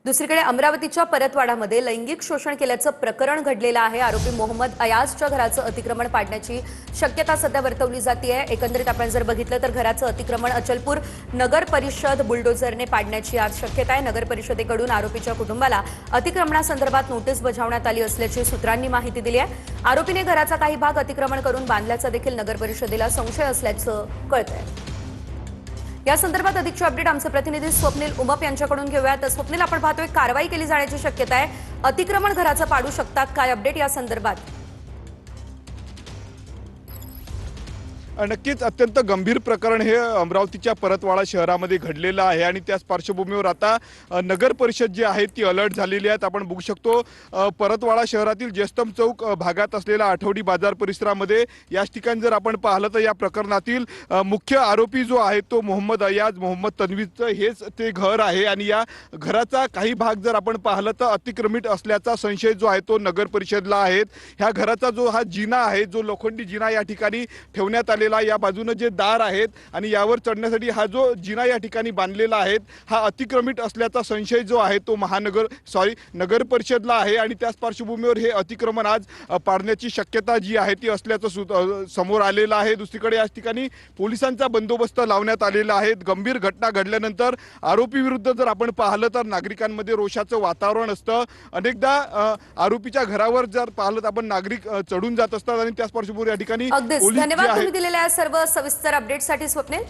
दुसरीकडे अमरावतीच्या परतवाडामध्ये लैंगिक शोषण केल्याचं प्रकरण घडलेलं आहे। आरोपी मोहम्मद अयाजच्या घराचं अतिक्रमण पाडण्याची शक्यता सध्या वर्तवली जाते आहे। एकंदरीत आपण जर बघितलं तर घराचं अतिक्रमण अचलपूर नगर परिषद बुलडोझरने पाडण्याची आज शक्यता आहे। नगर परिषदेकडून आरोपीच्या कुटुंबाला अतिक्रमणासंदर्भात नोटीस बजावण्यात आली असल्याची सूत्रांनी माहिती दिली आहे। आरोपीने घराचा काही भाग अतिक्रमण करून बांधल्याचा देखील नगर परिषदेला संशय असल्याचं कळतंय। या संदर्भात अधिकची अपडेट आमचे प्रतिनिधी स्वप्नील उमप यांच्याकडून घेऊयात। स्वप्नील, आपण पाहतोय कारवाई केली जाण्याची शक्यता आहे। अतिक्रमण घराचं पाडू शकतात, काय अपडेट या संदर्भात? नक्कीच अत्यंत गंभीर प्रकरण हे अमरावतीच्या परतवाडा शहरामध्ये घडलेलं आहे आणि त्याच पार्श्वभूमीवर आता नगर परिषद जी आहे ती अलर्ट झालेली आहे। आपण बघू शकतो परतवाडा शहरातील जयस्तंभ चौक भागात असलेला आठवडी बाजार परिसरामध्ये याच ठिकाणी जर आपण पाहिलं तर या प्रकरणातील मुख्य आरोपी जो आहे तो मोहम्मद अयाज मोहम्मद तन्वीचं हेच ते घर आहे आणि या घराचा काही भाग जर आपण पाहिलं तर अतिक्रमित असल्याचा संशय जो आहे तो नगर परिषदला आहे। ह्या घराचा जो हा जिना आहे, जो लोखंडी जिना या ठिकाणी ठेवण्यात आलेला, या बाजूने जे दार आहेत आणि यावर चढण्यासाठी हा जो जिना या ठिकाणी बांधलेला आहे हा अतिक्रमित असल्याचा संशय जो आहे तो नगर परिषदला आहे आणि त्याच पार्श्वभूमीवर हे अतिक्रमण आज पाडण्याची शक्यता जी आहे ती असल्याचं समोर आलेलं आहे। दुसरीकडे याच ठिकाणी पोलिसांचा बंदोबस्त लावण्यात आलेला आहे। गंभीर घटना घडल्यानंतर आरोपी विरुद्ध जर आपण पाहिलं तर नागरिकांमध्ये रोषाचं वातावरण असतं। अनेकदा आरोपीच्या घरावर जर पाहिलं तर आपण नागरिक चढून जात असतात आणि त्याच पार्श्वभूमीवर या ठिकाणी अगदीच पोलीस जे धन्यवाद आहेत तुम्ही दिलेल्या सर्व सविस्तर अपडेटसाठी स्वप्नील।